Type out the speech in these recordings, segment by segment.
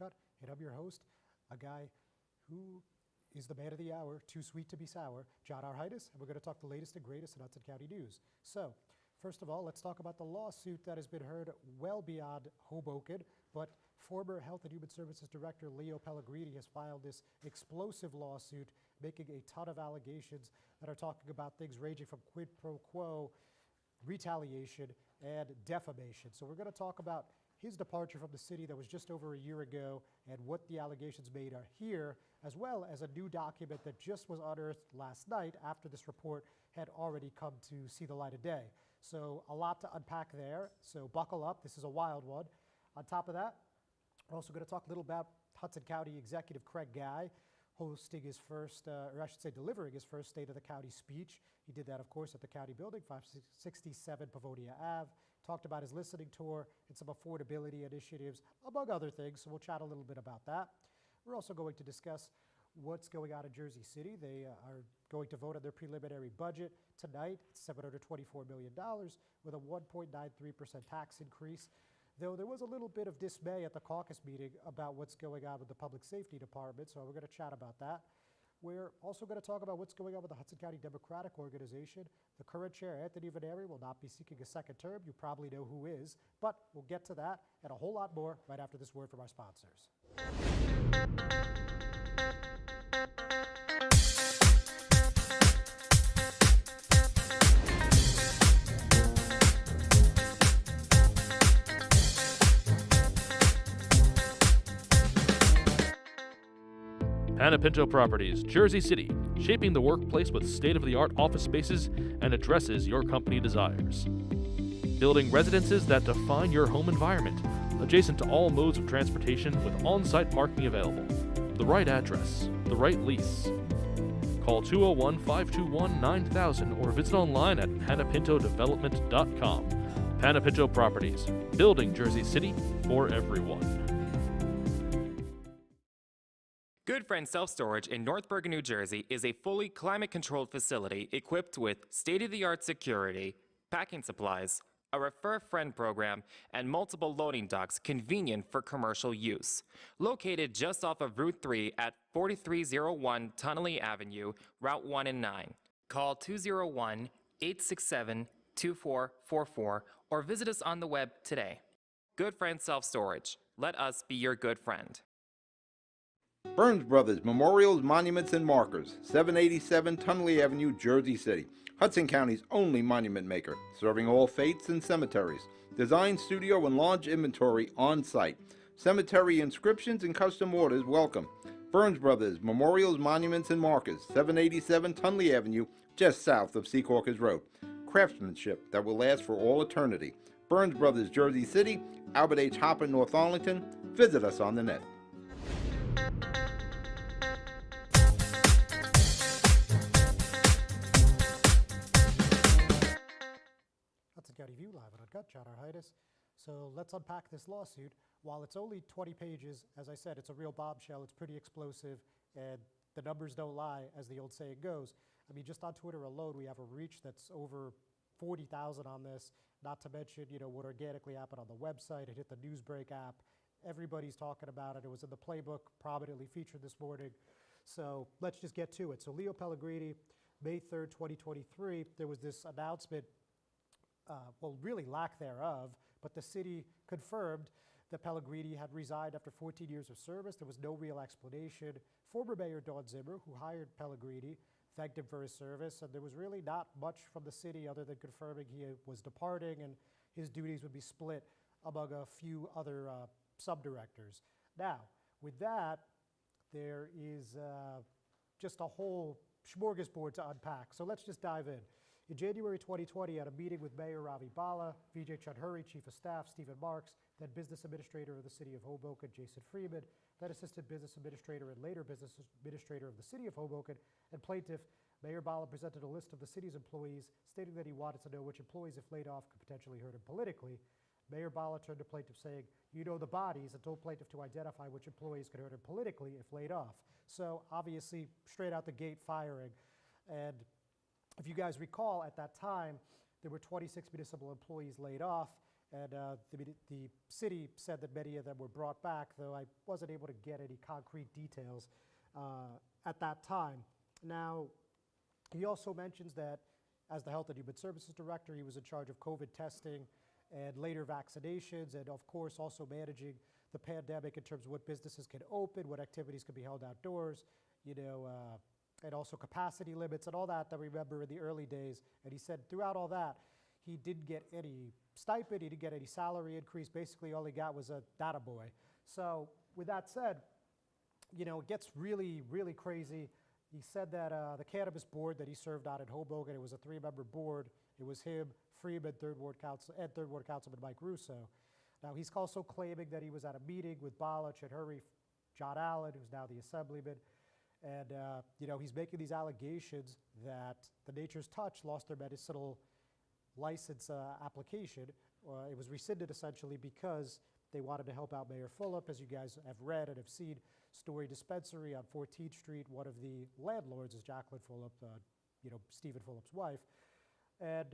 Uncut, and I'm your host, a guy who is the man of the hour, too sweet to be sour, John Arhitis, and we're going to talk the latest and greatest in Hudson County news. So, first of all, let's talk about the lawsuit that has been heard well beyond Hoboken, but former Health and Human Services Director Leo Pellegrini has filed this explosive lawsuit making a ton of allegations that are talking about things ranging from quid pro quo, retaliation, and defamation. So we're going to talk about his departure from the city that was just over a year ago and what the allegations made are here, as well as a new document that just was unearthed last night after this report had already come to see the light of day. So a lot to unpack there, so buckle up. This is a wild one. On top of that, we're also going to talk a little about Hudson County Executive Craig Guy hosting his first, or I should say delivering his first State of the County speech. He did that, of course, at the county building, 567 Pavonia Ave. Talked about his listening tour and some affordability initiatives, among other things, so we'll chat a little bit about that. We're also going to discuss what's going on in Jersey City. They are going to vote on their preliminary budget tonight. It's $724 million with a 1.93% tax increase. Though there was a little bit of dismay at the caucus meeting about what's going on with the Public Safety Department, so we're going to chat about that. We're also going to talk about what's going on with the Hudson County Democratic Organization. The current chair, Anthony Veneri, will not be seeking a second term. You probably know who is, but we'll get to that and a whole lot more right after this word from our sponsors. Panepinto Properties, Jersey City, shaping the workplace with state-of-the-art office spaces and addresses your company desires. Building residences that define your home environment, adjacent to all modes of transportation with on-site parking available. The right address, the right lease. Call 201-521-9000 or visit online at panepintodevelopment.com. Panepinto Properties, building Jersey City for everyone. Good Friend Self-Storage in North Bergen, New Jersey is a fully climate-controlled facility equipped with state-of-the-art security, packing supplies, a Refer a Friend program, and multiple loading docks convenient for commercial use. Located just off of Route 3 at 4301 Tunnelly Avenue, Route 1 and 9. Call 201-867-2444 or visit us on the web today. Good Friend Self-Storage. Let us be your good friend. Burns Brothers Memorials, Monuments, and Markers, 787 Tunnelly Avenue, Jersey City. Hudson County's only monument maker, serving all faiths and cemeteries. Design, studio, and large inventory on site. Cemetery inscriptions and custom orders welcome. Burns Brothers Memorials, Monuments, and Markers, 787 Tunnelly Avenue, just south of Secaucus Road. Craftsmanship that will last for all eternity. Burns Brothers, Jersey City, Albert H. Hopper, North Arlington. Visit us on the net. Hudson County View live on Uncut, John Arhitis. So let's unpack this lawsuit. While it's only 20 pages, as I said, it's a real bombshell. It's pretty explosive, and the numbers don't lie, as the old saying goes. I mean, just on Twitter alone, we have a reach that's over 40,000 on this, not to mention, what organically happened on the website. It hit the Newsbreak app. Everybody's talking about it. It was in the playbook, prominently featured this morning. So let's just get to it. So Leo Pellegrini, May 3rd, 2023, there was this announcement, well, really lack thereof, but the city confirmed that Pellegrini had resigned after 14 years of service. There was no real explanation. Former Mayor Dawn Zimmer, who hired Pellegrini, thanked him for his service, and there was really not much from the city other than confirming he was departing and his duties would be split among a few other sub-directors. Now, with that, there is just a whole smorgasbord to unpack. So let's just dive in. In January 2020, at a meeting with Mayor Ravi Bala, Vijay Chudhuri, Chief of Staff, Stephen Marks, then Business Administrator of the City of Hoboken, Jason Freeman, then Assistant Business Administrator and later Business Administrator of the City of Hoboken, and plaintiff, Mayor Bala presented a list of the city's employees, stating that he wanted to know which employees, if laid off, could potentially hurt him politically. Mayor Bala turned to plaintiff saying, "You know the bodies," and told plaintiff to identify which employees could hurt him politically if laid off. So obviously, straight out the gate firing. And if you guys recall, at that time, there were 26 municipal employees laid off, And the city said that many of them were brought back, though I wasn't able to get any concrete details at that time. Now, he also mentions that as the Health and Human Services Director, he was in charge of COVID testing and later vaccinations, and of course also managing the pandemic in terms of what businesses can open, what activities can be held outdoors, and also capacity limits and all that we remember in the early days. And he said throughout all that, he didn't get any stipend, he didn't get any salary increase. Basically, all he got was a data boy. So with that said, it gets really, really crazy. He said that the cannabis board that he served on in Hoboken, it was a 3-member board. It was him, Freeman, Third Ward Councilman Mike Russo. Now, he's also claiming that he was at a meeting with Bala, Chudhuri, John Allen, who's now the assemblyman. And, he's making these allegations that the Nature's Touch lost their medicinal license application. It was rescinded essentially because they wanted to help out Mayor Fulop. As you guys have read and have seen, Story Dispensary on 14th Street, one of the landlords is Jacqueline Fulop, Stephen Fulop's wife. And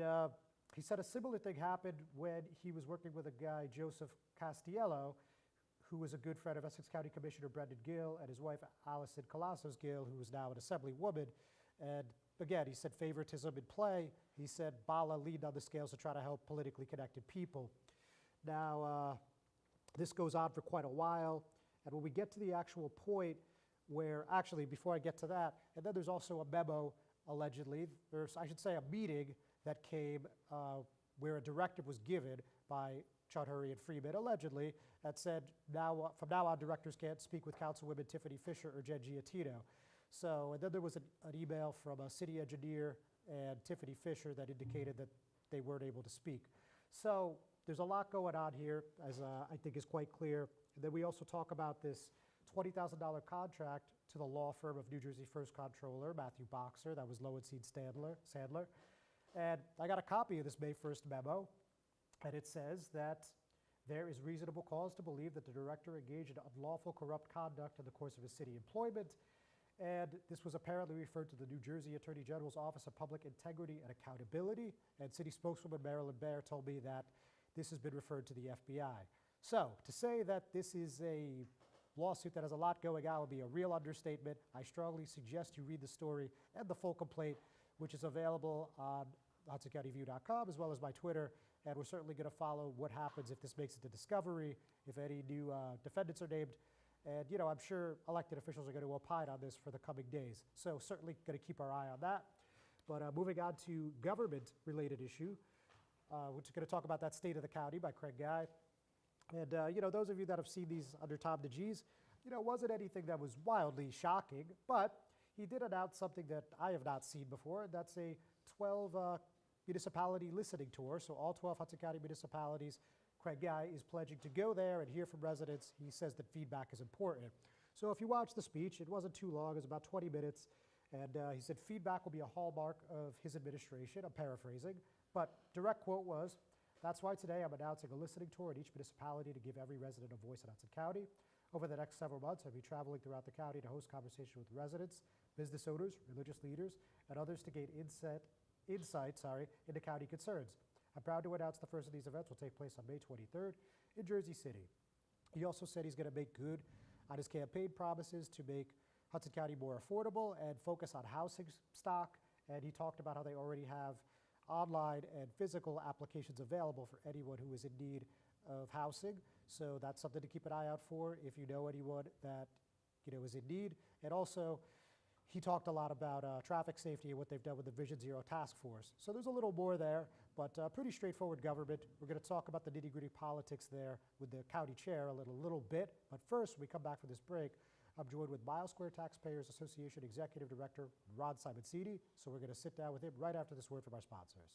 he said a similar thing happened when he was working with a guy, Joseph Castiello, who was a good friend of Essex County Commissioner Brendan Gill, and his wife, Allison Colasos Gill, who is now an assemblywoman. And again, he said favoritism in play. He said Bala leaned on the scales to try to help politically connected people. Now, this goes on for quite a while. And when we get to the actual point where, actually, before I get to that, and then there's also a memo, allegedly, I should say a meeting that came where a directive was given by Chudhuri and Freeman, allegedly, that said, from now on, directors can't speak with Councilwomen Tiffany Fisher or Jen Giattino. So, and then there was an email from a city engineer and Tiffany Fisher that indicated that they weren't able to speak. So there's a lot going on here, as I think is quite clear. And then we also talk about this $20,000 contract to the law firm of New Jersey First Comptroller, Matthew Boxer, that was Lowenstein Sandler. And I got a copy of this May 1st memo, and it says that there is reasonable cause to believe that the director engaged in unlawful corrupt conduct in the course of his city employment. And this was apparently referred to the New Jersey Attorney General's Office of Public Integrity and Accountability. And city spokeswoman Marilyn Baer told me that this has been referred to the FBI. So to say that this is a lawsuit that has a lot going on would be a real understatement. I strongly suggest you read the story and the full complaint, which is available on HudsonCountyView.com as well as my Twitter. And we're certainly going to follow what happens if this makes it to discovery, if any new defendants are named. And, I'm sure elected officials are going to opine on this for the coming days. So certainly going to keep our eye on that. But moving on to government-related issue, which is going to talk about that State of the County by Craig Guy. And, those of you that have seen these under Tom DeGee's, it wasn't anything that was wildly shocking, but he did announce something that I have not seen before, and that's a 12 municipality listening tour. So all 12 Hudson County municipalities, Craig Guy is pledging to go there and hear from residents. He says that feedback is important. So if you watch the speech, it wasn't too long, it was about 20 minutes. And he said feedback will be a hallmark of his administration. I'm paraphrasing, but direct quote was, "That's why today I'm announcing a listening tour in each municipality to give every resident a voice in Hudson County. Over the next several months, I'll be traveling throughout the county to host conversation with residents, business owners, religious leaders, and others to gain insight into county concerns. I'm proud to announce the first of these events will take place on May 23rd in Jersey City." He also said he's going to make good on his campaign promises to make Hudson County more affordable and focus on housing stock. And he talked about how they already have online and physical applications available for anyone who is in need of housing. So that's something to keep an eye out for if you know anyone that is in need. And also, he talked a lot about traffic safety and what they've done with the Vision Zero Task Force. So there's a little more there, but pretty straightforward government. We're going to talk about the nitty-gritty politics there with the county chair a little bit. But first, when we come back from this break, I'm joined with Mile Square Taxpayers Association Executive Director Ron Simoncini. So we're going to sit down with him right after this word from our sponsors.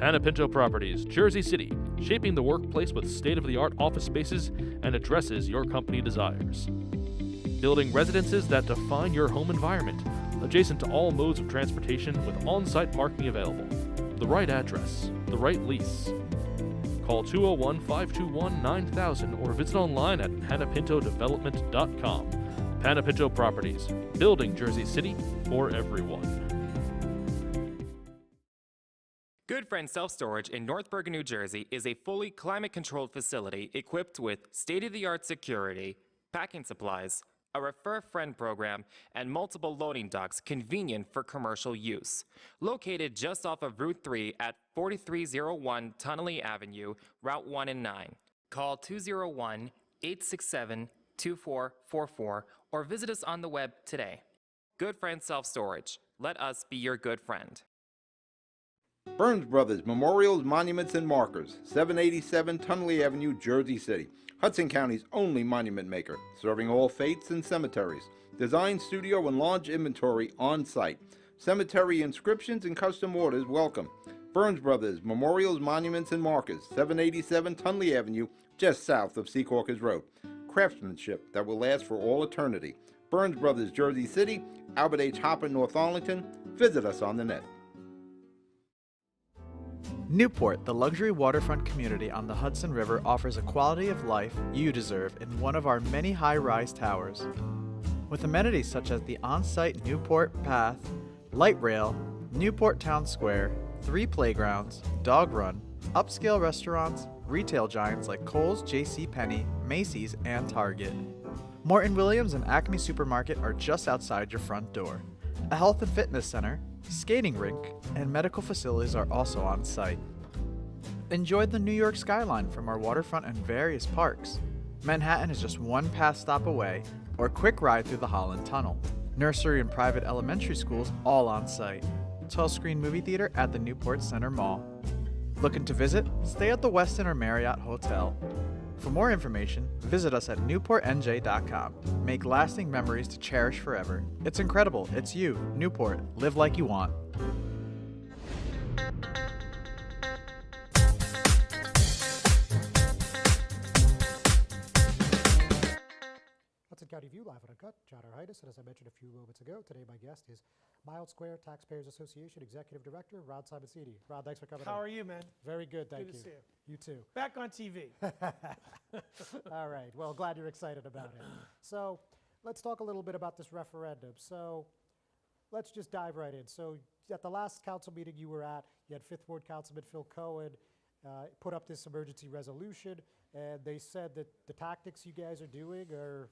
Panepinto Properties, Jersey City, shaping the workplace with state-of-the-art office spaces and addresses your company desires. Building residences that define your home environment. adjacent to all modes of transportation with on-site parking available. The right address, the right lease. Call 201-521-9000 or visit online at panapintodevelopment.com. Panapinto Properties, building Jersey City for everyone. Good Friend Self-Storage in North Bergen, New Jersey is a fully climate-controlled facility equipped with state-of-the-art security, packing supplies, a Refer a Friend program, and multiple loading docks convenient for commercial use. Located just off of Route 3 at 4301 Tunnelly Avenue, Route 1 and 9. Call 201-867-2444 or visit us on the web today. Good Friend Self-Storage. Let us be your good friend. Burns Brothers Memorials, Monuments, and Markers, 787 Tunnelly Avenue, Jersey City. Hudson County's only monument maker, serving all faiths and cemeteries. Design, studio, and large inventory on site. Cemetery inscriptions and custom orders welcome. Burns Brothers Memorials, Monuments, and Markers, 787 Tunnelly Avenue, just south of Secaucus Road. Craftsmanship that will last for all eternity. Burns Brothers, Jersey City, Albert H. Hopper, North Arlington. Visit us on the net. Newport, the luxury waterfront community on the Hudson River, offers a quality of life you deserve in one of our many high-rise towers. With amenities such as the on-site Newport Path, light rail, Newport Town Square, 3 playgrounds, dog run, upscale restaurants, retail giants like Kohl's, JCPenney, Macy's, and Target. Morton Williams and Acme Supermarket are just outside your front door. A health and fitness center, skating rink, and medical facilities are also on site. Enjoy the New York skyline from our waterfront and various parks. Manhattan is just one pass stop away, or a quick ride through the Holland Tunnel. Nursery and private elementary schools all on site. 12-screen movie theater at the Newport Center Mall. Looking to visit? Stay at the Westin or Marriott Hotel. For more information, visit us at newportnj.com. Make lasting memories to cherish forever. It's incredible. It's you, Newport. Live like you want. Hudson County View live on Uncut. John Arhitis, and as I mentioned a few moments ago, today my guest is Mild Square Taxpayers Association Executive Director Rod Simoncini. Rod, thanks for coming. How in. are you, man? Very good, thank you. Good to see you. You too. Back on TV. All right. Well, glad you're excited about it. So let's talk a little bit about this referendum. So let's just dive right in. So at the last council meeting you were at, you had 5th Ward Councilman Phil Cohen put up this emergency resolution, and they said that the tactics you guys are doing are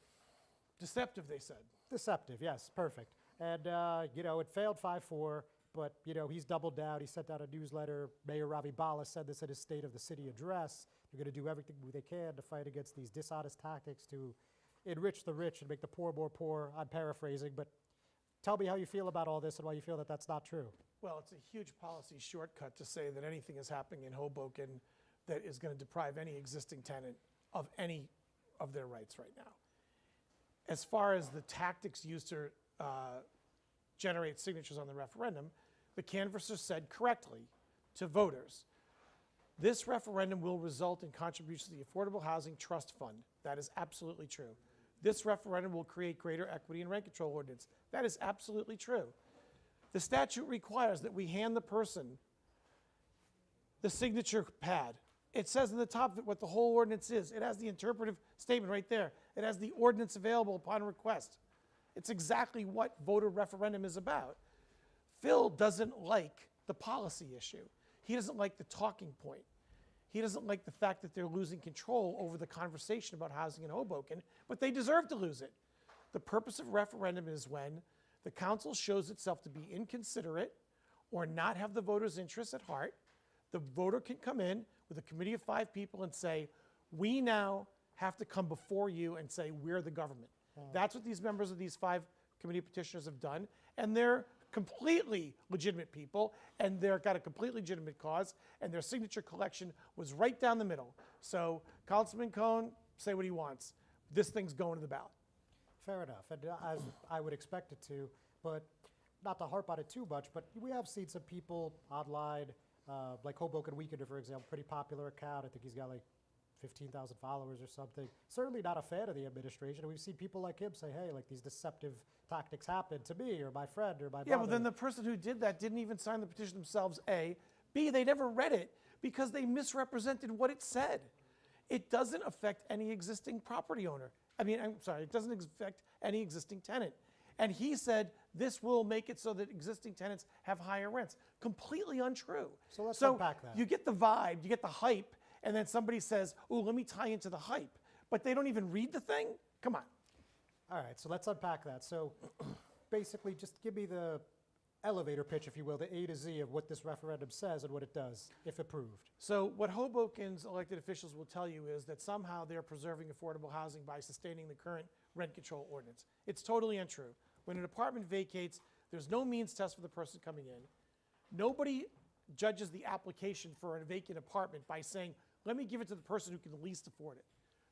Deceptive, they said. deceptive. Yes, perfect. And, it failed 5-4, but, he's doubled down. He sent out a newsletter. Mayor Ravi Bala said this at his State of the City address. They're going to do everything they can to fight against these dishonest tactics to enrich the rich and make the poor more poor. I'm paraphrasing, but tell me how you feel about all this and why you feel that that's not true. Well, it's a huge policy shortcut to say that anything is happening in Hoboken that is going to deprive any existing tenant of any of their rights right now. As far as the tactics used to generate signatures on the referendum, the canvasser said correctly to voters, this referendum will result in contributions to the Affordable Housing Trust Fund. That is absolutely true. This referendum will create greater equity in rent control ordinance. That is absolutely true. The statute requires that we hand the person the signature pad. It says in the top of it what the whole ordinance is. It has the interpretive statement right there. It has the ordinance available upon request. It's exactly what voter referendum is about. Phil doesn't like the policy issue. He doesn't like the talking point. He doesn't like the fact that they're losing control over the conversation about housing in Hoboken, but they deserve to lose it. The purpose of referendum is when the council shows itself to be inconsiderate or not have the voter's interests at heart. The voter can come in with a committee of 5 people and say, we now have to come before you and say, we're the government. That's what these members of these 5 committee petitioners have done, and they're completely legitimate people, and they've got a completely legitimate cause, and their signature collection was right down the middle. So Councilman Cohen, say what he wants. This thing's going to the ballot. Fair enough, and as I would expect it to, but not to harp on it too much, but we have seen some people online, like Hoboken Weekender, for example, pretty popular account. I think he's got like 15,000 followers or something. Certainly not a fan of the administration. And we've seen people like him say, hey, like these deceptive tactics happened to me or my friend or my Yeah, brother. well, then the person who did that didn't even sign the petition themselves, A. B, they never read it because they misrepresented what it said. It doesn't affect any existing property owner. I'm sorry, it doesn't affect any existing tenant. And he said this will make it so that existing tenants have higher rents. Completely untrue. So let's unpack that. You get the vibe, you get the hype, and then somebody says, oh, let me tie into the hype. But they don't even read the thing? Come on. All right, so let's unpack that. So basically, just give me the elevator pitch, if you will, the A to Z of what this referendum says and what it does, if approved. So what Hoboken's elected officials will tell you is that somehow they're preserving affordable housing by sustaining the current rent control ordinance. It's totally untrue. When an apartment vacates, there's no means test for the person coming in. Nobody judges the application for a vacant apartment by saying, let me give it to the person who can least afford it.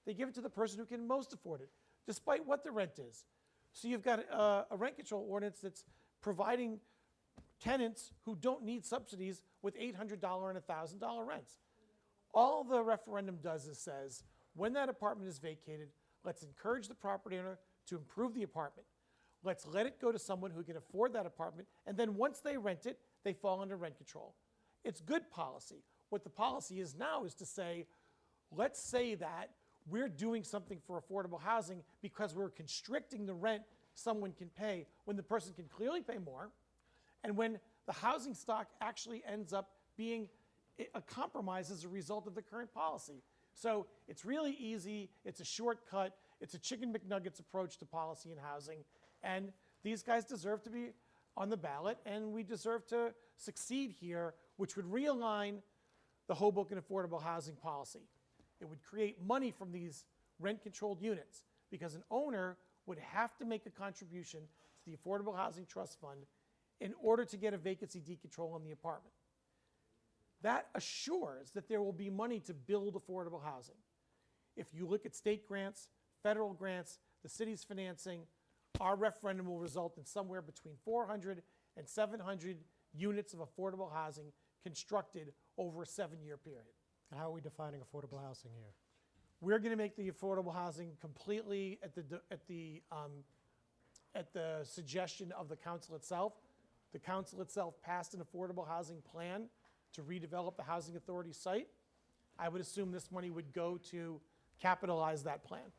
They give it to the person who can most afford it, despite what the rent is. So you've got a rent control ordinance that's providing tenants who don't need subsidies with $800 and $1,000 rents. All the referendum does is says, when that apartment is vacated, let's encourage the property owner to improve the apartment. Let's let it go to someone who can afford that apartment, and then once they rent it, they fall under rent control. It's good policy. What the policy is now is to say, let's say that we're doing something for affordable housing because we're constricting the rent someone can pay when the person can clearly pay more, and when the housing stock actually ends up being a compromise as a result of the current policy. So it's really easy, it's a shortcut, it's a chicken McNuggets approach to policy and housing, and these guys deserve to be on the ballot, and we deserve to succeed here, which would realign the Hoboken affordable housing policy. It would create money from these rent-controlled units because an owner would have to make a contribution to the Affordable Housing Trust Fund in order to get a vacancy decontrol on the apartment. That assures that there will be money to build affordable housing. If you look at state grants, federal grants, the city's financing, our referendum will result in somewhere between 400 and 700 units of affordable housing constructed over a 7-year period. And how are we defining affordable housing here? We're going to make the affordable housing completely at the suggestion of the council itself. The council itself passed an affordable housing plan to redevelop the housing authority site. I would assume this money would go to capitalize that plan.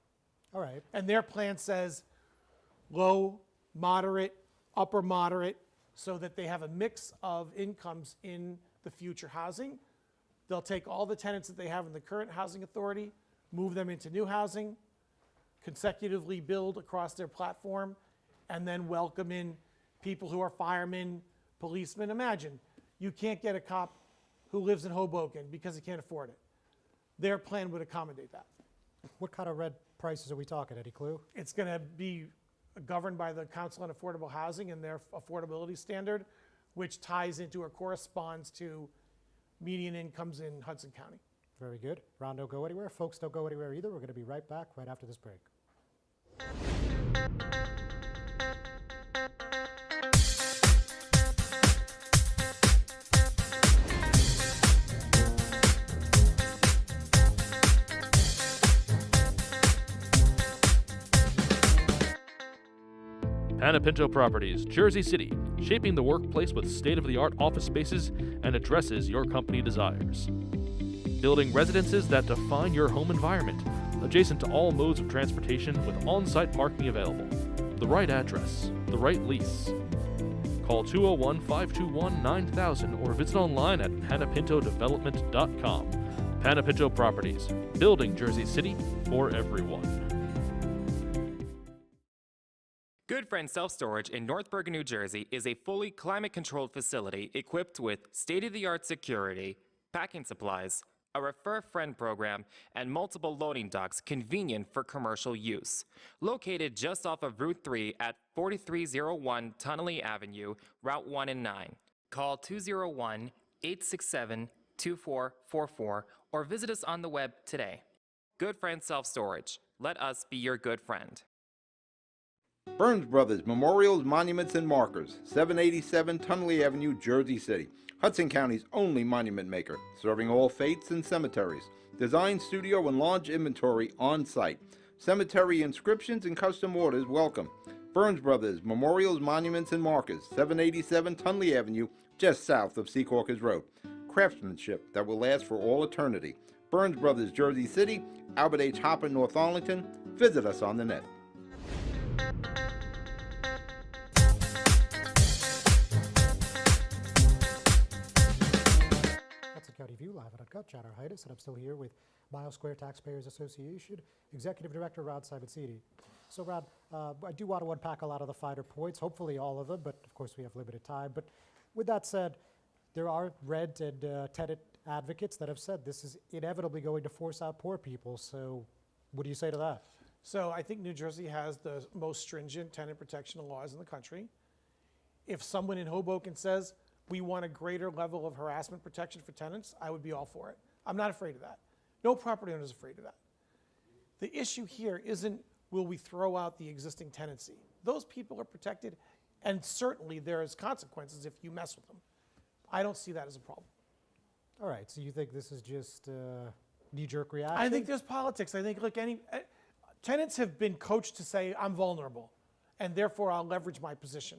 All right. And their plan says low, moderate, upper moderate, so that they have a mix of incomes in the future housing. They'll take all the tenants that they have in the current housing authority, move them into new housing, consecutively build across their platform, and then welcome in people who are firemen, policemen. Imagine, you can't get a cop who lives in Hoboken because he can't afford it. Their plan would accommodate that. What kind of rent prices are we talking? Any clue? It's going to be governed by the Council on Affordable Housing and their affordability standard, which ties into or corresponds to median incomes in Hudson County. Very good. Ron, don't go anywhere. Folks, don't go anywhere either. We're going to be right back right after this break. Panepinto Properties, Jersey City, shaping the workplace with state-of-the-art office spaces and addresses your company desires. Building residences that define your home environment, adjacent to all modes of transportation with on-site parking available. The right address, the right lease. Call 201-521-9000 or visit online at panepintodevelopment.com. Panepinto Properties, building Jersey City for everyone. Good Friend Self-Storage in North Bergen, New Jersey is a fully climate-controlled facility equipped with state-of-the-art security, packing supplies, a Refer Friend program, and multiple loading docks convenient for commercial use. Located just off of Route 3 at 4301 Tunnelly Avenue, Route 1 and 9. Call 201-867-2444 or visit us on the web today. Good Friend Self-Storage. Let us be your good friend. Burns Brothers Memorials, Monuments, and Markers, 787 Tunnelly Avenue, Jersey City. Hudson County's only monument maker, serving all faiths and cemeteries. Design, studio, and launch inventory on site. Cemetery inscriptions and custom orders welcome. Burns Brothers Memorials, Monuments, and Markers, 787 Tunley Avenue, just south of Secaucus Road. Craftsmanship that will last for all eternity. Burns Brothers, Jersey City, Albert H. Hopper, North Arlington. Visit us on the net. Hudson County View, live at Uncut. John Arhitis, and I'm still here with Mile Square Taxpayers Association Executive Director Rod Simoncini. So Rod, I do want to unpack a lot of the finer points, hopefully all of them, but of course we have limited time. But with that said, there are rent and tenant advocates that have said this is inevitably going to force out poor people. So what do you say to that? So I think New Jersey has the most stringent tenant protection laws in the country. If someone in Hoboken says, we want a greater level of harassment protection for tenants, I would be all for it. I'm not afraid of that. No property owner is afraid of that. The issue here isn't, will we throw out the existing tenancy? Those people are protected, and certainly there is consequences if you mess with them. I don't see that as a problem. All right, so you think this is just knee-jerk reaction? I think there's politics. I think, look, tenants have been coached to say, I'm vulnerable, and therefore I'll leverage my position.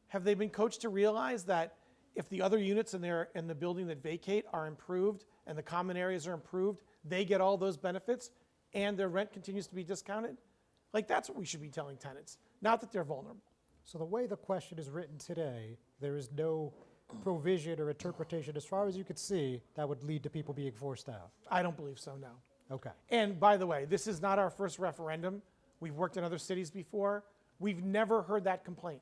Have they been coached to realize that if the other units in the building that vacate are improved and the common areas are improved, they get all those benefits and their rent continues to be discounted? Like, that's what we should be telling tenants, not that they're vulnerable. So the way the question is written today, there is no provision or interpretation, as far as you could see, that would lead to people being forced out. I don't believe so, no. Okay. And by the way, this is not our first referendum. We've worked in other cities before. We've never heard that complaint.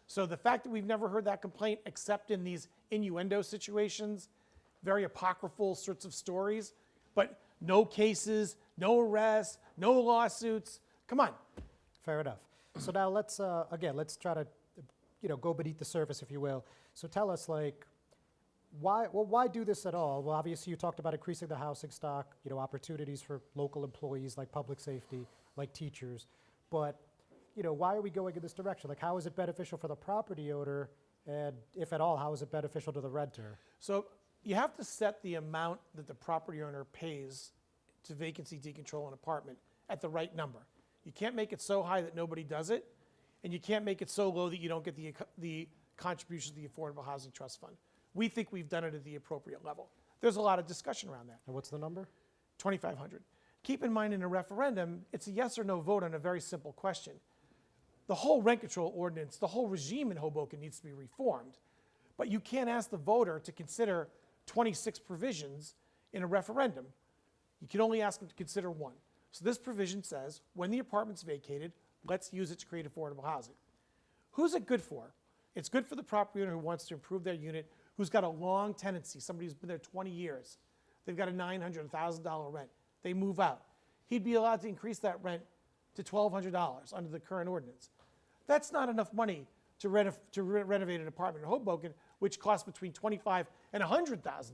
So the fact that we've never heard that complaint, except in these innuendo situations, very apocryphal sorts of stories, but no cases, no arrests, no lawsuits. Come on. Fair enough. So now let's try to, go beneath the surface, if you will. So tell us, why do this at all? Well, obviously you talked about increasing the housing stock, opportunities for local employees like public safety, like teachers, but why are we going in this direction? Like, how is it beneficial for the property owner, and if at all, how is it beneficial to the renter? So you have to set the amount that the property owner pays to vacancy decontrol an apartment at the right number. You can't make it so high that nobody does it, and you can't make it so low that you don't get the contributions to the Affordable Housing Trust Fund. We think we've done it at the appropriate level. There's a lot of discussion around that. And what's the number? $2,500. Keep in mind, in a referendum, it's a yes or no vote on a very simple question. The whole rent control ordinance, the whole regime in Hoboken needs to be reformed, but you can't ask the voter to consider 26 provisions in a referendum. You can only ask them to consider one. So this provision says, when the apartment's vacated, let's use it to create affordable housing. Who's it good for? It's good for the property owner who wants to improve their unit, who's got a long tenancy, somebody who's been there 20 years. They've got a $900, $1,000 rent. They move out. He'd be allowed to increase that rent to $1,200 under the current ordinance. That's not enough money to renovate an apartment in Hoboken, which costs between $25,000 and $100,000.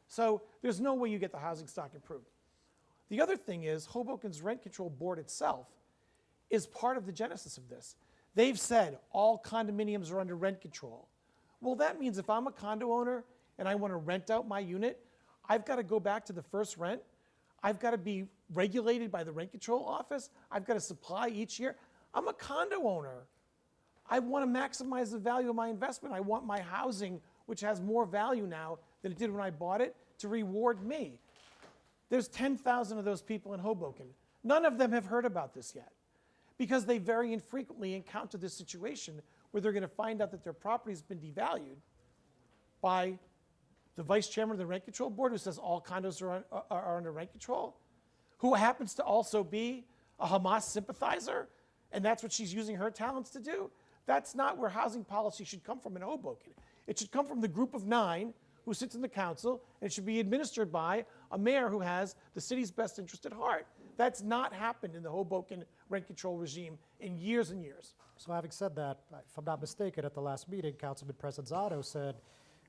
So there's no way you get the housing stock improved. The other thing is, Hoboken's Rent Control Board itself is part of the genesis of this. They've said all condominiums are under rent control. Well, that means if I'm a condo owner and I want to rent out my unit, I've got to go back to the first rent. I've got to be regulated by the rent control office. I've got to supply each year. I'm a condo owner. I want to maximize the value of my investment. I want my housing, which has more value now than it did when I bought it, to reward me. There's 10,000 of those people in Hoboken. None of them have heard about this yet, because they very infrequently encounter this situation where they're going to find out that their property's been devalued by the vice chairman of the Rent Control Board, who says all condos are under rent control, who happens to also be a Hamas sympathizer, and that's what she's using her talents to do. That's not where housing policy should come from in Hoboken. It should come from the group of 9 who sits in the council, and it should be administered by a mayor who has the city's best interest at heart. That's not happened in the Hoboken rent control regime in years and years. So having said that, if I'm not mistaken, at the last meeting, Councilman Presenzano said,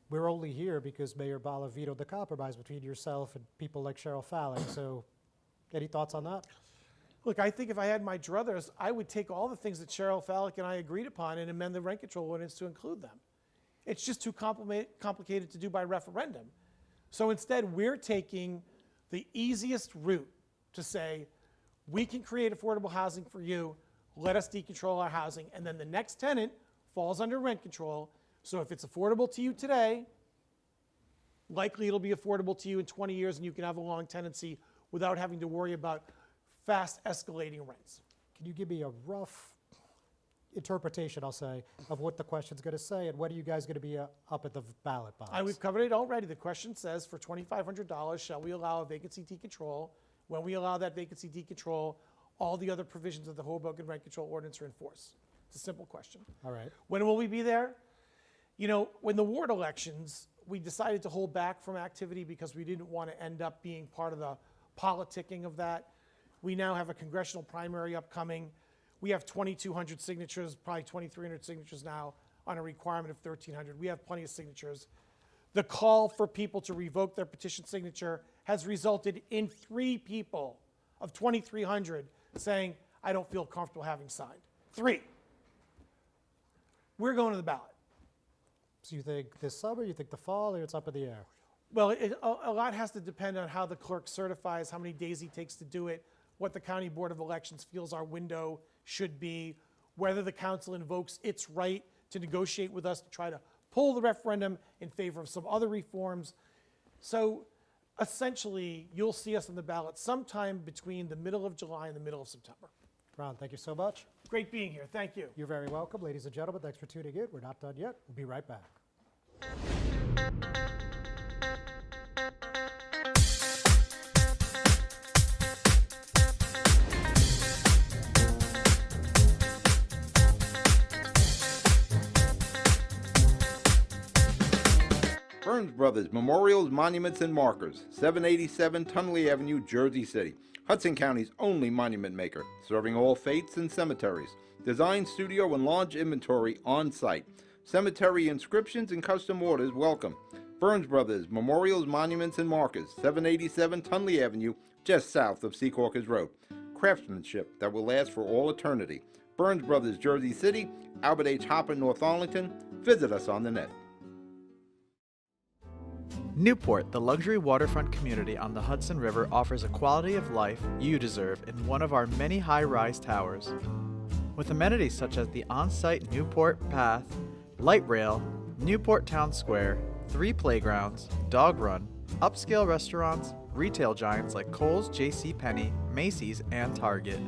we're only here because Mayor Bala vetoed the compromise between yourself and people like Cheryl Fallick. So any thoughts on that? Look, I think if I had my druthers, I would take all the things that Cheryl Fallick and I agreed upon and amend the rent control ordinance to include them. It's just too complicated to do by referendum. So instead, we're taking the easiest route to say, we can create affordable housing for you. let us decontrol our housing, and then the next tenant falls under rent control. So if it's affordable to you today, likely it'll be affordable to you in 20 years, and you can have a long tenancy without having to worry about fast escalating rents. Can you give me a rough interpretation, I'll say, of what the question's going to say, and when are you guys going to be up at the ballot box? We've covered it already. The question says, for $2,500, shall we allow a vacancy decontrol? When we allow that vacancy decontrol, all the other provisions of the Hoboken rent control ordinance are in force. It's a simple question. All right. When will we be there? You know, when the ward elections, we decided to hold back from activity because we didn't want to end up being part of the politicking of that. We now have a congressional primary upcoming. We have 2,200 signatures, probably 2,300 signatures now on a requirement of 1,300. We have plenty of signatures. The call for people to revoke their petition signature has resulted in 3 people of 2,300 saying, I don't feel comfortable having signed. 3. We're going to the ballot. So you think this summer, you think the fall, or it's up in the air? Well, a lot has to depend on how the clerk certifies, how many days he takes to do it, what the County Board of Elections feels our window should be, whether the council invokes its right to negotiate with us to try to pull the referendum in favor of some other reforms. So essentially, you'll see us on the ballot sometime between the middle of July and the middle of September. Ron, thank you so much. Great being here. Thank you. You're very welcome. Ladies and gentlemen, thanks for tuning in. We're not done yet. We'll be right back. Burns Brothers Memorials, Monuments, and Markers, 787 Tunley Avenue, Jersey City. Hudson County's only monument maker, serving all faiths and cemeteries. Design, studio, and large inventory on site. Cemetery inscriptions and custom orders welcome. Burns Brothers Memorials, Monuments, and Markers, 787 Tunley Avenue, just south of Secaucus Road. Craftsmanship that will last for all eternity. Burns Brothers, Jersey City, Albert H. Hopper, North Arlington. Visit us on the net. Newport, the luxury waterfront community on the Hudson River, offers a quality of life you deserve in one of our many high-rise towers. With amenities such as the on-site Newport Path, light rail, Newport Town Square, 3 playgrounds, dog run, upscale restaurants, retail giants like Kohl's, JCPenney, Macy's, and Target.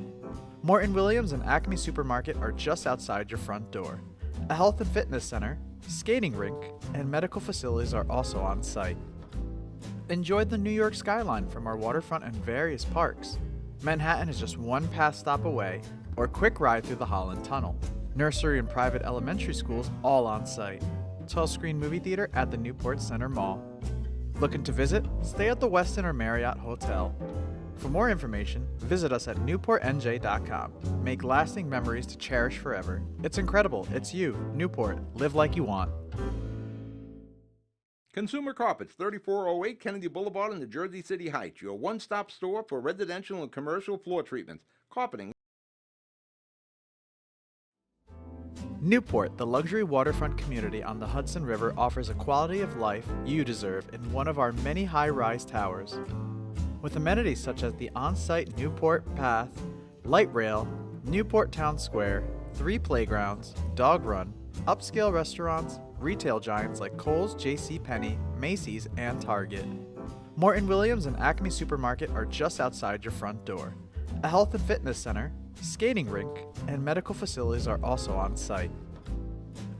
Morton Williams and Acme Supermarket are just outside your front door. A health and fitness center, skating rink, and medical facilities are also on site. Enjoy the New York skyline from our waterfront and various parks. Manhattan is just 1 pass stop away, or quick ride through the Holland Tunnel. Nursery and private elementary schools all on site. 12-screen movie theater at the Newport Center Mall. Looking to visit? Stay at the Westin or Marriott Hotel. For more information, visit us at newportnj.com. Make lasting memories to cherish forever. It's incredible. It's you, Newport. Live like you want. Consumer Carpets, 3408 Kennedy Boulevard in the Jersey City Heights. Your one-stop store for residential and commercial floor treatments, carpeting. Newport, the luxury waterfront community on the Hudson River, offers a quality of life you deserve in one of our many high-rise towers. With amenities such as the on-site Newport Path, light rail, Newport Town Square, 3 playgrounds, dog run, upscale restaurants, retail giants like Kohl's, JCPenney, Macy's, and Target. Morton Williams and Acme Supermarket are just outside your front door. A health and fitness center, skating rink, and medical facilities are also on site.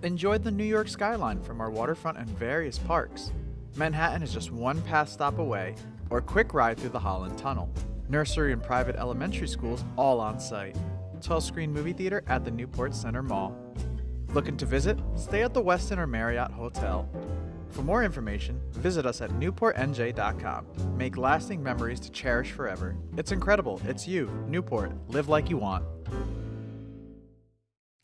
Enjoy the New York skyline from our waterfront and various parks. Manhattan is just 1 pass stop away, or quick ride through the Holland Tunnel. Nursery and private elementary schools all on site. 12-screen movie theater at the Newport Center Mall. Looking to visit? Stay at the Westin or Marriott Hotel. For more information, visit us at newportnj.com. Make lasting memories to cherish forever. It's incredible. It's you, Newport. Live like you want.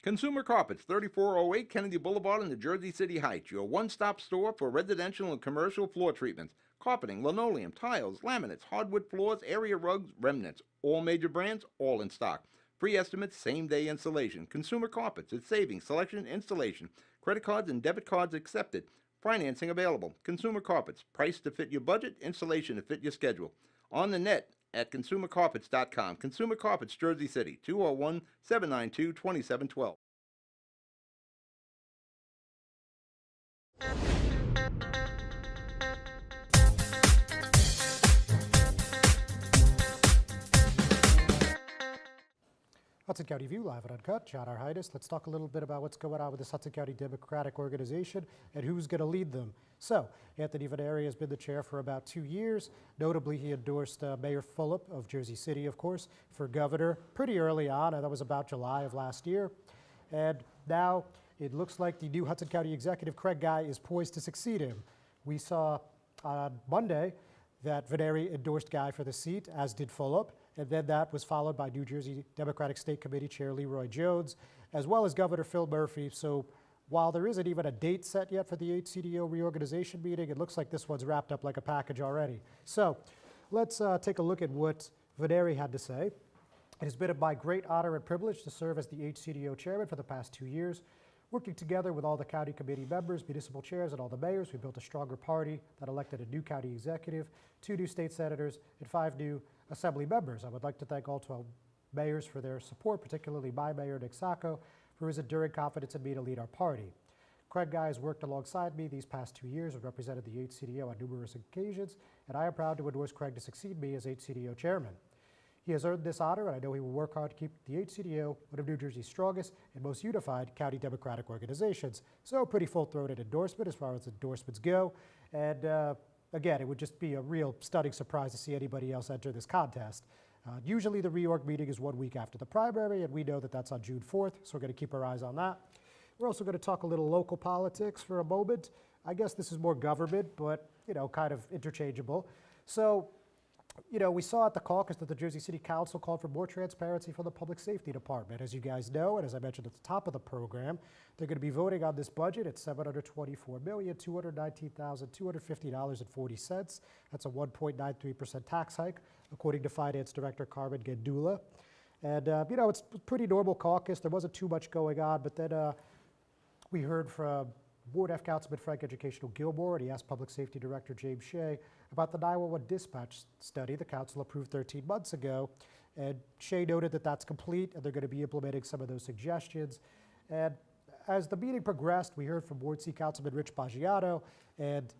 Consumer Carpets, 3408 Kennedy Boulevard in the Jersey City Heights. Your one-stop store for residential and commercial floor treatments, carpeting, linoleum, tiles, laminates, hardwood floors, area rugs, remnants. All major brands, all in stock. Free estimates, same-day installation. Consumer Carpets, it's savings, selection, installation. Credit cards and debit cards accepted. Financing available. Consumer Carpets, price to fit your budget, installation to fit your schedule. On the net, at consumercarpets.com. Consumer Carpets, Jersey City, 201-792-2712. Hudson County View, live and uncut. John Arhitis. Let's talk a little bit about what's going on with this Hudson County Democratic Organization and who's going to lead them. So, Anthony Veneri has been the chair for about 2 years. Notably, he endorsed Mayor Fulop of Jersey City, of course, for governor pretty early on, and that was about July of last year. And now it looks like the new Hudson County executive, Craig Guy, is poised to succeed him. We saw on Monday that Veneri endorsed Guy for the seat, as did Fulop. And then that was followed by New Jersey Democratic State Committee Chair Leroy Jones, as well as Governor Phil Murphy. So while there isn't even a date set yet for the HCDO reorganization meeting, it looks like this one's wrapped up like a package already. So let's take a look at what Veneri had to say. It has been my great honor and privilege to serve as the HCDO chairman for the past 2 years. Working together with all the county committee members, municipal chairs, and all the mayors, we built a stronger party that elected a new county executive, 2 new state senators, and 5 new assembly members. I would like to thank all 12 mayors for their support, particularly my mayor, Nick Sacco, for his enduring confidence in me to lead our party. Craig Guy has worked alongside me these past 2 years and represented the HCDO on numerous occasions, and I am proud to endorse Craig to succeed me as HCDO chairman. He has earned this honor, and I know he will work hard to keep the HCDO one of New Jersey's strongest and most unified county democratic organizations. So a pretty full-throated endorsement as far as endorsements go. And again, it would just be a real stunning surprise to see anybody else enter this contest. Usually the reorg meeting is 1 week after the primary, and we know that that's on June 4th, so we're going to keep our eyes on that. We're also going to talk a little local politics for a moment. I guess this is more government, but, you know, kind of interchangeable. So, you know, we saw at the caucus that the Jersey City Council called for more transparency from the Public Safety Department. As you guys know, and as I mentioned at the top of the program, they're going to be voting on this budget at $724,219,250.40. That's a 1.93% tax hike, according to Finance Director Carmen Gandula. And, you know, it's a pretty normal caucus. There wasn't too much going on, but then we heard from Ward F. Councilman Frank Educational Gilmore, and he asked Public Safety Director James Shea about the 911 dispatch study the council approved 13 months ago. And Shea noted that that's complete, and they're going to be implementing some of those suggestions. And as the meeting progressed, we heard from Ward C. Councilman Rich Baggiato, and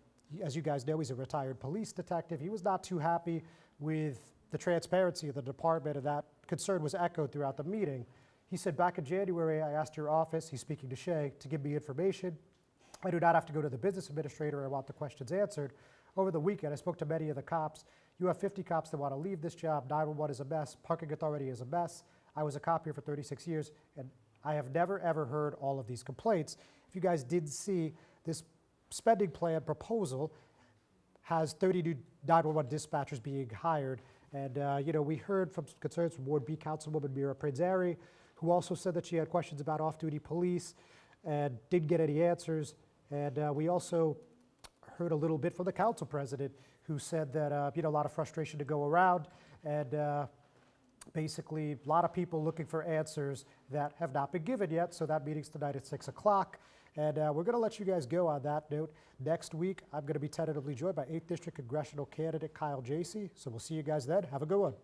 as you guys know, he's a retired police detective. He was not too happy with the transparency of the department, and that concern was echoed throughout the meeting. He said, back in January, I asked your office, he's speaking to Shea, to give me information. I do not have to go to the business administrator. I want the questions answered. Over the weekend, I spoke to many of the cops. You have 50 cops that want to leave this job. 911 is a mess. Parking authority is a mess. I was a cop here for 36 years, and I have never, ever heard all of these complaints. If you guys did see, this spending plan proposal has 30 new 911 dispatchers being hired. And, you know, we heard from concerns from Ward B Councilwoman Mira Pranzari, who also said that she had questions about off-duty police and didn't get any answers. And we also heard a little bit from the council president, who said that, you know, a lot of frustration to go around, and basically a lot of people looking for answers that have not been given yet. So that meeting's tonight at 6 o'clock. And we're going to let you guys go on that note. Next week, I'm going to be tentatively joined by 8th District Congressional candidate Kyle Jacey. So we'll see you guys then. Have a good one.